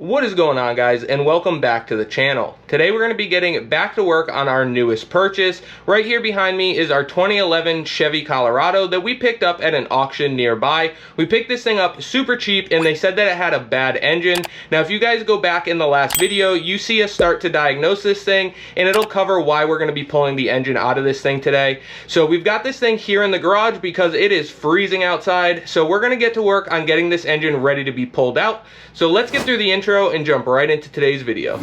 What is going on, guys, and welcome back to the channel. Today we're going to be getting back to work on our newest purchase. Right here behind me is our 2011 Chevy Colorado that we picked up at an auction nearby. We picked this thing up super cheap and they said that it had a bad engine. Now if you guys go back in the last video, you see us start to diagnose this thing and it'll cover why we're going to be pulling the engine out of this thing today. So we've got this thing here in the garage because it is freezing outside. So we're going to get to work on getting this engine ready to be pulled out. So let's get through the intro and jump right into today's video.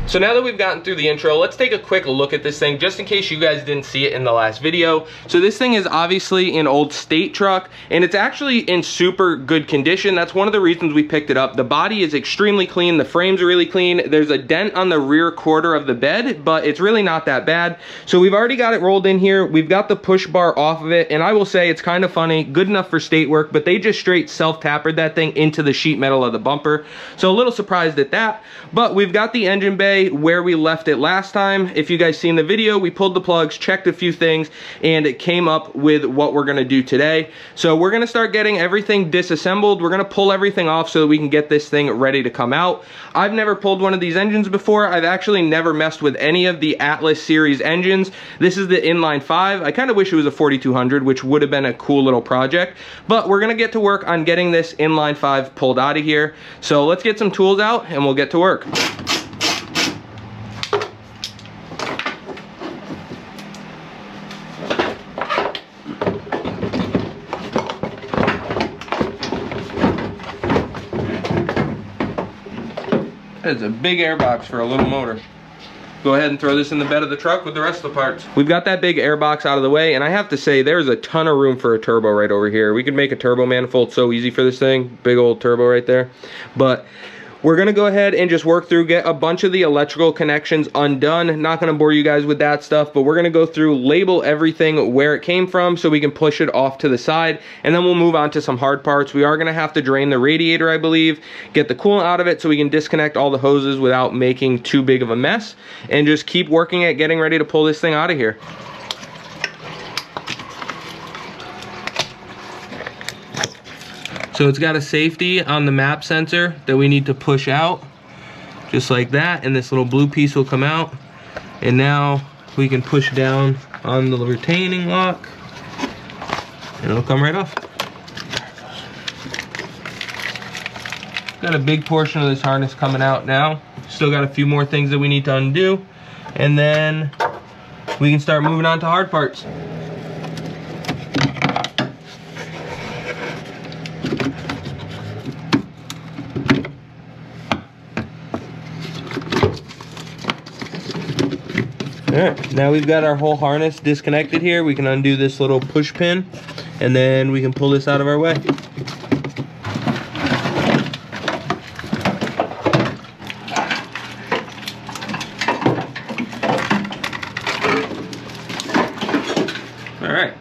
So now that we've gotten through the intro, let's take a quick look at this thing just in case you guys didn't see it in the last video. So this thing is obviously an old state truck and it's actually in super good condition. That's one of the reasons we picked it up. The body is extremely clean, the frame's really clean. There's a dent on the rear quarter of the bed, but it's really not that bad. So we've already got it rolled in here. We've got the push bar off of it, and I will say it's kind of funny, good enough for state work, but they just straight self-tapered that thing into the sheet metal of the bumper. So a little surprised at that, but we've got the engine bay where we left it last time. If you guys seen the video, we pulled the plugs, checked a few things, and it came up with what we're gonna do today. So we're gonna start getting everything disassembled. We're gonna pull everything off so that we can get this thing ready to come out. I've never pulled one of these engines before. I've actually never messed with any of the Atlas series engines. This is the inline 5. I kind of wish it was a 4200, which would have been a cool little project, but we're gonna get to work on getting this inline 5 pulled out of here. So let's get some tools out and we'll get to work. It's a big airbox for a little motor. Go ahead and throw this in the bed of the truck with the rest of the parts. We've got that big airbox out of the way, and I have to say there's a ton of room for a turbo right over here. We could make a turbo manifold so easy for this thing. Big old turbo right there. But we're gonna go ahead and just work through, get a bunch of the electrical connections undone. Not gonna bore you guys with that stuff, but we're gonna go through, label everything where it came from so we can push it off to the side, and then we'll move on to some hard parts. We are gonna have to drain the radiator, I believe, get the coolant out of it so we can disconnect all the hoses without making too big of a mess, and just keep working at getting ready to pull this thing out of here. So it's got a safety on the map sensor that we need to push out, just like that, and this little blue piece will come out. And now we can push down on the retaining lock, and it'll come right off. Got a big portion of this harness coming out now. Still got a few more things that we need to undo, and then we can start moving on to hard parts. Alright, now we've got our whole harness disconnected here. We can undo this little push pin and then we can pull this out of our way. Alright.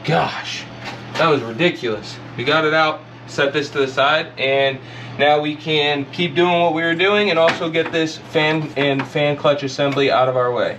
Gosh, that was ridiculous. We got it out, set this to the side, and now we can keep doing what we were doing and also get this fan and fan clutch assembly out of our way.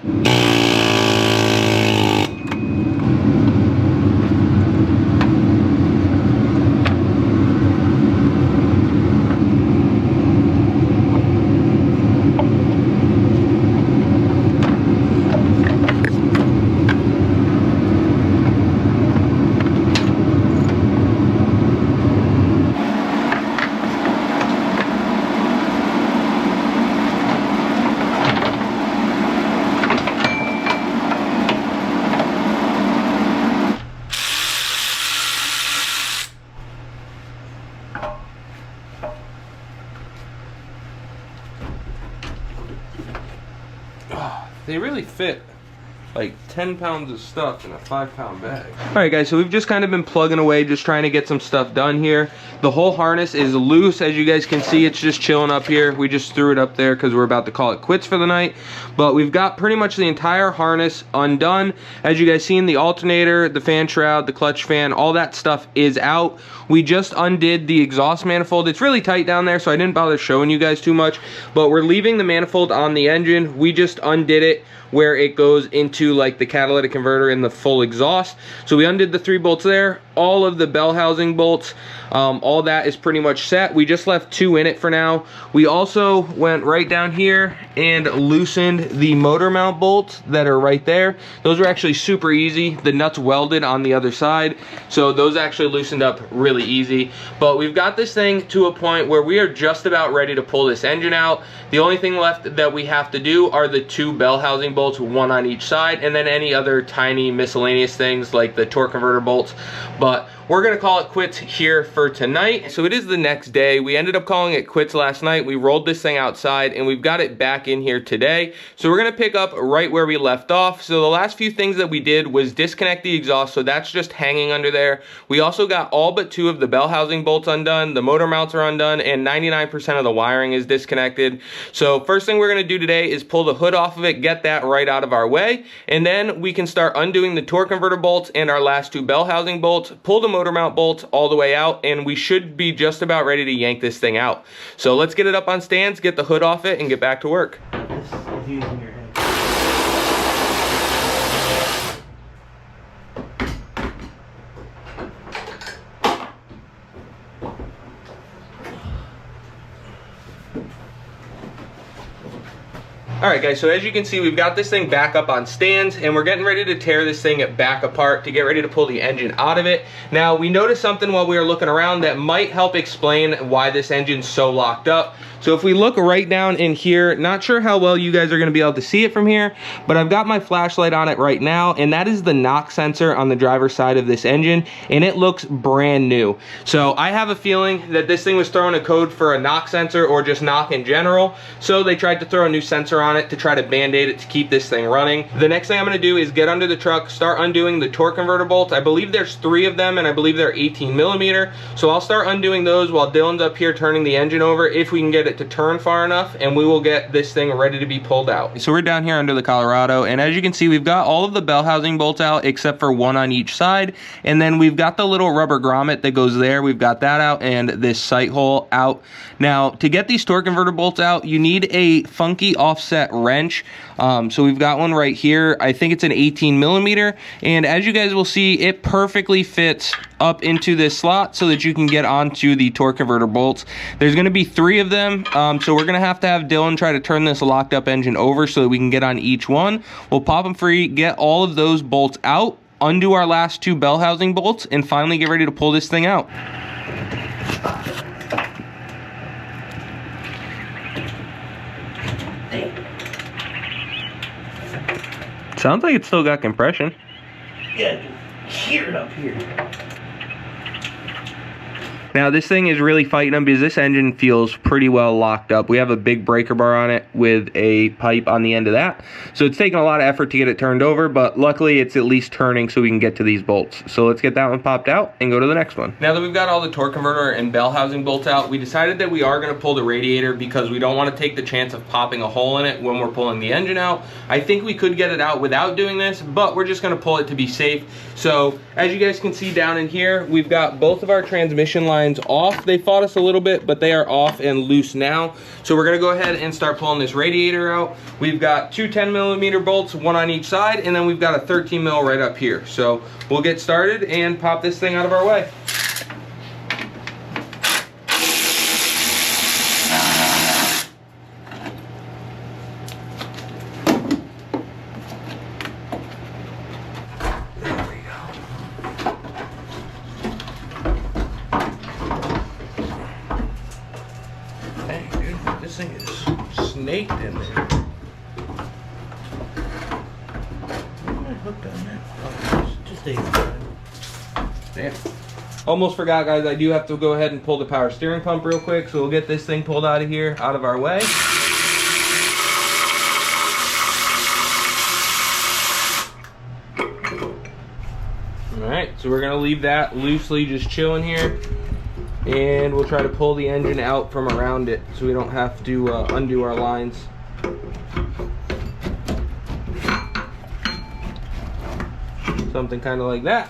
They really fit. like 10 pounds of stuff in a 5-pound bag. All right guys, so we've just kind of been plugging away, just trying to get some stuff done here. The whole harness is loose. As you guys can see, it's just chilling up here. We just threw it up there because we're about to call it quits for the night. But we've got pretty much the entire harness undone. As you guys seen, the alternator, the fan shroud, the clutch fan, all that stuff is out. We just undid the exhaust manifold. It's really tight down there, so I didn't bother showing you guys too much, but we're leaving the manifold on the engine. We just undid it where it goes into like the catalytic converter and the full exhaust. So we undid the 3 bolts there, all of the bell housing bolts, all that is pretty much set. We just left 2 in it for now. We also went right down here and loosened the motor mount bolts that are right there. Those are actually super easy. The nuts welded on the other side, so those actually loosened up really easy. But we've got this thing to a point where we are just about ready to pull this engine out. The only thing left that we have to do are the 2 bell housing bolts, 1 on each side, and then any other tiny miscellaneous things like the torque converter bolts. But we're gonna call it quits here for tonight. So it is the next day. We ended up calling it quits last night. We rolled this thing outside and we've got it back in here today. So we're gonna pick up right where we left off. So the last few things that we did was disconnect the exhaust, so that's just hanging under there. We also got all but 2 of the bell housing bolts undone, the motor mounts are undone, and 99% of the wiring is disconnected. So first thing we're gonna do today is pull the hood off of it, get that right out of our way, and then we can start undoing the torque converter bolts and our last 2 bell housing bolts, pull the motor mount bolts all the way out, and we should be just about ready to yank this thing out. So let's get it up on stands, get the hood off it, and get back to work. This is using your head. Alright guys, so as you can see, we've got this thing back up on stands and we're getting ready to tear this thing back apart to get ready to pull the engine out of it. Now, we noticed something while we were looking around that might help explain why this engine's so locked up. So if we look right down in here, not sure how well you guys are going to be able to see it from here, but I've got my flashlight on it right now, and that is the knock sensor on the driver's side of this engine, and it looks brand new. So I have a feeling that this thing was throwing a code for a knock sensor or just knock in general, so they tried to throw a new sensor on it to try to band-aid it to keep this thing running. The next thing I'm going to do is get under the truck, start undoing the torque converter bolts. I believe there's 3 of them, and I believe they're 18mm, so I'll start undoing those while Dylan's up here turning the engine over, if we can get it to turn far enough, and we will get this thing ready to be pulled out. So we're down here under the Colorado, and as you can see, we've got all of the bell housing bolts out except for 1 on each side, and then we've got the little rubber grommet that goes there. We've got that out, and this sight hole out. Now, to get these torque converter bolts out, you need a funky offset wrench. So we've got one right here. I think it's an 18mm, and as you guys will see, it perfectly fits up into this slot so that you can get onto the torque converter bolts. There's going to be 3 of them, so we're going to have Dylan try to turn this locked up engine over so that we can get on each one. We'll pop them free, get all of those bolts out, undo our last 2 bell housing bolts, and finally get ready to pull this thing out. Sounds like it's still got compression. Yeah, hear it up here. Now this thing is really fighting them because this engine feels pretty well locked up. We have a big breaker bar on it with a pipe on the end of that. So it's taking a lot of effort to get it turned over, but luckily it's at least turning so we can get to these bolts. So let's get that one popped out and go to the next one. Now that we've got all the torque converter and bell housing bolts out, we decided that we are going to pull the radiator because we don't want to take the chance of popping a hole in it when we're pulling the engine out. I think we could get it out without doing this, but we're just going to pull it to be safe. So as you guys can see down in here, we've got both of our transmission lines off. They fought us a little bit, but they are off and loose now. So we're gonna go ahead and start pulling this radiator out. We've got 2 10mm bolts, 1 on each side, and then we've got a 13mm right up here. So we'll get started and pop this thing out of our way. This thing is snaked in there. Where am I hooked on that? Oh, just take it. Damn. Almost forgot, guys. I do have to go ahead and pull the power steering pump real quick, so we'll get this thing pulled out of here, out of our way. So we're gonna leave that loosely just chilling here, and we'll try to pull the engine out from around it so we don't have to undo our lines. Something kind of like that.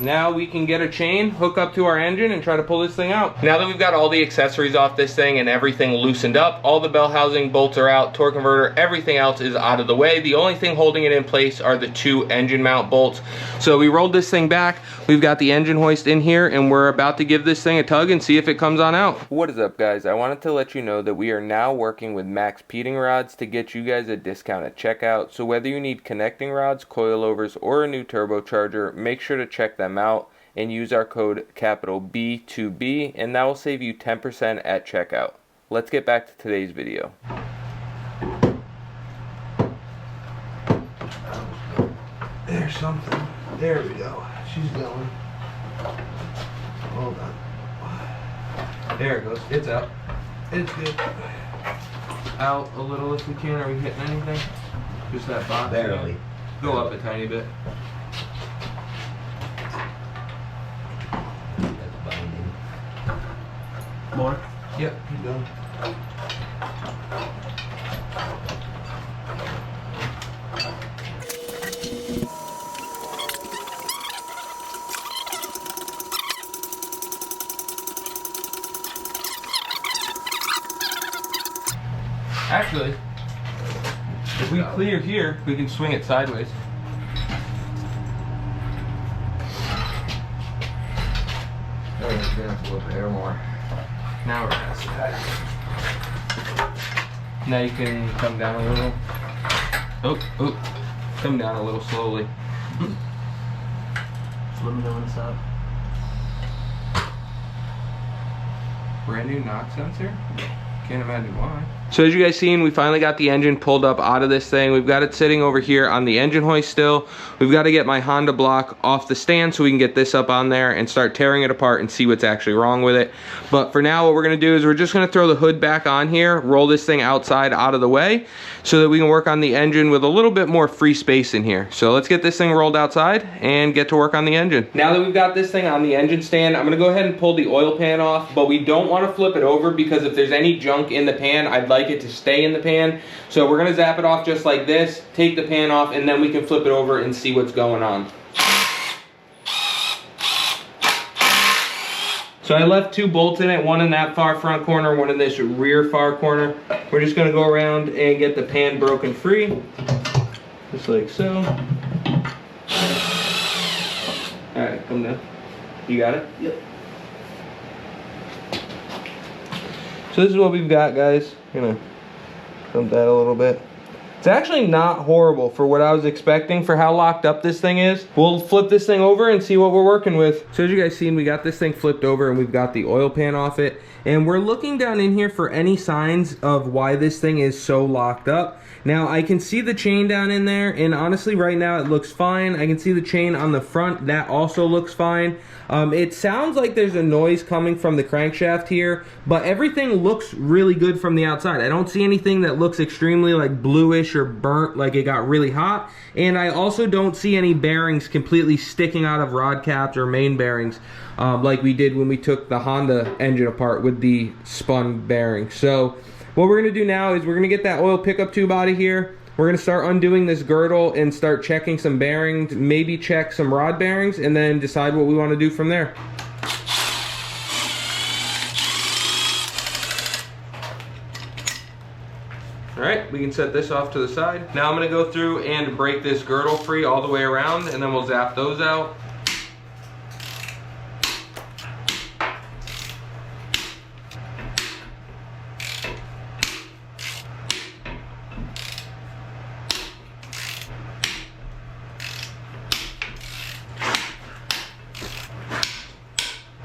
Now we can get a chain, hook up to our engine, and try to pull this thing out. Now that we've got all the accessories off this thing and everything loosened up, all the bell housing bolts are out, torque converter, everything else is out of the way. The only thing holding it in place are the 2 engine mount bolts. So we rolled this thing back, we've got the engine hoist in here, and we're about to give this thing a tug and see if it comes on out. What is up, guys? I wanted to let you know that we are now working with MaXpeedingRods to get you guys a discount at checkout. So whether you need connecting rods, coilovers, or a new turbocharger, make sure to check them out and use our code capital B2B, and that will save you 10% at checkout. Let's get back to today's video. There's something. There we go. She's going. Hold on. There it goes. It's out. It's good. Out a little if we can. Are we hitting anything? Just that box. Barely. Go up a tiny bit. That's binding. More? Yep. Keep going. Actually, if we clear here, we can swing it sideways. Oh, it's gonna have to go up air more. Now we're past that. Now you can come down a little. Oh, come down a little slowly. Just let me know when it's up. Brand new knock sensor? Can't imagine why. So as you guys seen, we finally got the engine pulled up out of this thing. We've got it sitting over here on the engine hoist still. We've got to get my Honda block off the stand so we can get this up on there and start tearing it apart and see what's actually wrong with it. But for now, what we're gonna do is we're just gonna throw the hood back on here, roll this thing outside out of the way so that we can work on the engine with a little bit more free space in here. So let's get this thing rolled outside and get to work on the engine. Now that we've got this thing on the engine stand, I'm gonna go ahead and pull the oil pan off, but we don't wanna flip it over because if there's any junk in the pan, I'd like it to stay in the pan. So we're gonna zap it off just like this, take the pan off, and then we can flip it over and see what's going on. So I left 2 bolts in it, one in that far front corner, one in this rear far corner. We're just gonna go around and get the pan broken free, just like so. All right, come down. You got it? Yep. So this is what we've got, guys. Gonna pump that a little bit. It's actually not horrible for what I was expecting for how locked up this thing is. We'll flip this thing over and see what we're working with. So as you guys seen, we got this thing flipped over and we've got the oil pan off it. And we're looking down in here for any signs of why this thing is so locked up. Now I can see the chain down in there, and honestly right now it looks fine. I can see the chain on the front, that also looks fine. It sounds like there's a noise coming from the crankshaft here, but everything looks really good from the outside. I don't see anything that looks extremely like bluish or burnt, like it got really hot. And I also don't see any bearings completely sticking out of rod caps or main bearings like we did when we took the Honda engine apart with the spun bearing. So what we're gonna do now is we're gonna get that oil pickup tube out of here. We're gonna start undoing this girdle and start checking some bearings, maybe check some rod bearings, and then decide what we wanna do from there. All right, we can set this off to the side. Now I'm gonna go through and break this girdle free all the way around, and then we'll zap those out.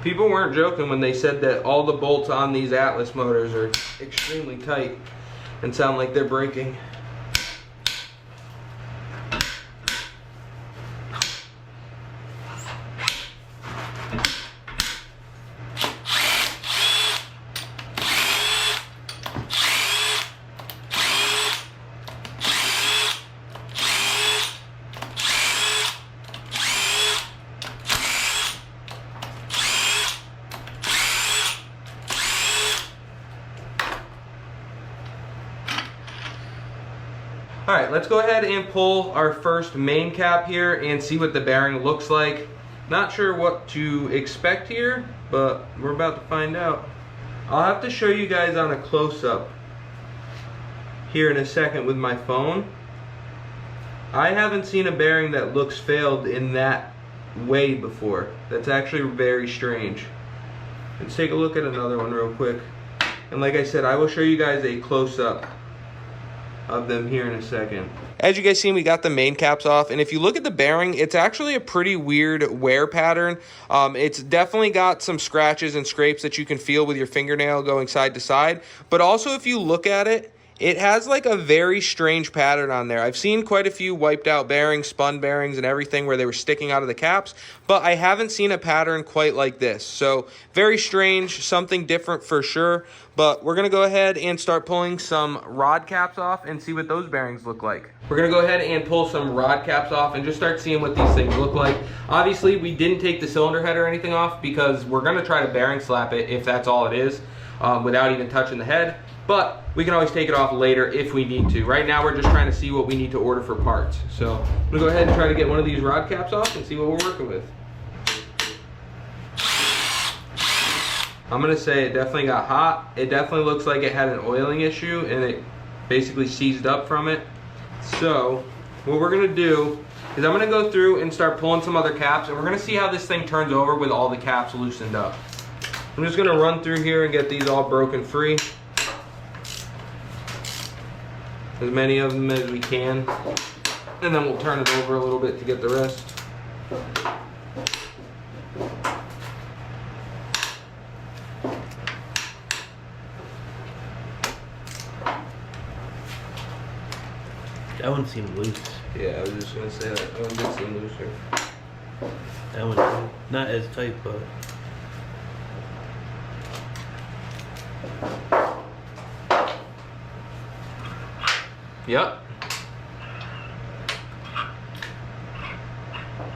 People weren't joking when they said that all the bolts on these Atlas motors are extremely tight and sound like they're breaking. All right, let's go ahead and pull our first main cap here and see what the bearing looks like. Not sure what to expect here, but we're about to find out. I'll have to show you guys on a close-up here in a second with my phone. I haven't seen a bearing that looks failed in that way before. That's actually very strange. Let's take a look at another one real quick. And like I said, I will show you guys a close-up of them here in a second. As you guys see, we got the main caps off, and if you look at the bearing, it's actually a pretty weird wear pattern. It's definitely got some scratches and scrapes that you can feel with your fingernail going side to side, but also if you look at it, it has like a very strange pattern on there. I've seen quite a few wiped out bearings, spun bearings and everything where they were sticking out of the caps, but I haven't seen a pattern quite like this. So very strange, something different for sure. But we're gonna go ahead and start pulling some rod caps off and see what those bearings look like. We're gonna go ahead and pull some rod caps off and just start seeing what these things look like. Obviously, we didn't take the cylinder head or anything off because we're gonna try to bearing slap it if that's all it is, without even touching the head. But we can always take it off later if we need to. Right now, we're just trying to see what we need to order for parts. So I'm gonna go ahead and try to get one of these rod caps off and see what we're working with. I'm gonna say it definitely got hot. It definitely looks like it had an oiling issue and it basically seized up from it. So what we're gonna do is I'm gonna go through and start pulling some other caps, and we're gonna see how this thing turns over with all the caps loosened up. I'm just gonna run through here and get these all broken free. As many of them as we can, and then we'll turn it over a little bit to get the rest. That one seemed loose. Yeah, I was just gonna say that one did seem looser. That one not as tight, but yep.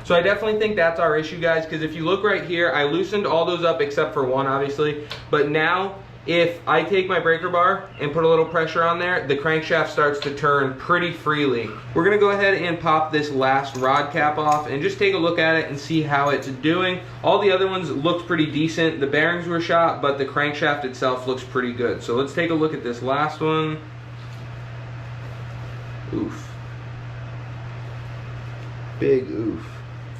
So I definitely think that's our issue, guys, because if you look right here, I loosened all those up except for one, obviously. But now, if I take my breaker bar and put a little pressure on there, the crankshaft starts to turn pretty freely. We're gonna go ahead and pop this last rod cap off and just take a look at it and see how it's doing. All the other ones looked pretty decent. The bearings were shot, but the crankshaft itself looks pretty good. So let's take a look at this last one. Oof. Big oof.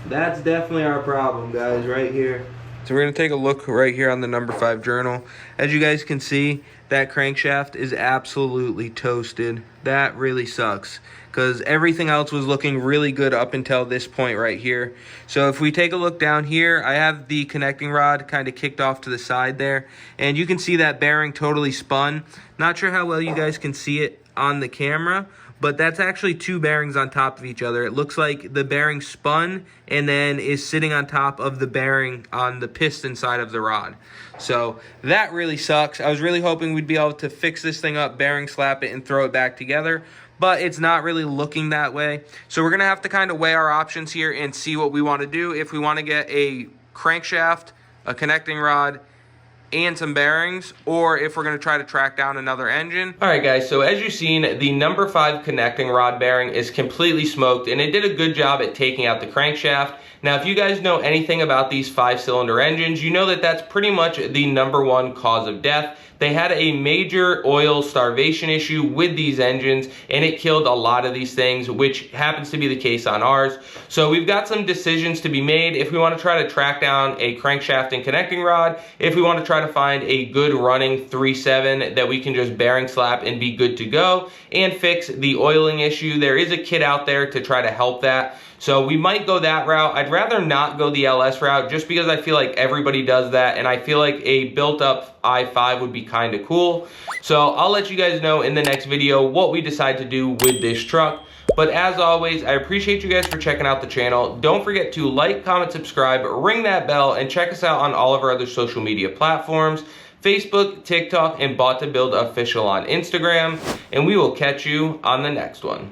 That's definitely our problem, guys, right here. So we're gonna take a look right here on the number 5 journal. As you guys can see, that crankshaft is absolutely toasted. That really sucks, because everything else was looking really good up until this point right here. So if we take a look down here, I have the connecting rod kind of kicked off to the side there, and you can see that bearing totally spun. Not sure how well you guys can see it on the camera, but that's actually 2 bearings on top of each other. It looks like the bearing spun and then is sitting on top of the bearing on the piston side of the rod. So that really sucks. I was really hoping we'd be able to fix this thing up, bearing slap it, and throw it back together, but it's not really looking that way. So we're gonna have to kind of weigh our options here and see what we wanna do. If we wanna get a crankshaft, a connecting rod, and some bearings, or if we're gonna try to track down another engine. All right, guys, so as you've seen, the number 5 connecting rod bearing is completely smoked, and it did a good job at taking out the crankshaft. Now, if you guys know anything about these 5-cylinder engines, you know that that's pretty much the number 1 cause of death. They had a major oil starvation issue with these engines, and it killed a lot of these things, which happens to be the case on ours. So we've got some decisions to be made if we want to try to track down a crankshaft and connecting rod, if we want to try to find a good running 3.7 that we can just bearing slap and be good to go and fix the oiling issue. There is a kit out there to try to help that. So we might go that route. I'd rather not go the LS route just because I feel like everybody does that, and I feel like a built-up i5 would be kind of cool. So I'll let you guys know in the next video what we decide to do with this truck. But as always, I appreciate you guys for checking out the channel. Don't forget to like, comment, subscribe, ring that bell, and check us out on all of our other social media platforms: Facebook, TikTok, and Bought to Build Official on Instagram. And we will catch you on the next one.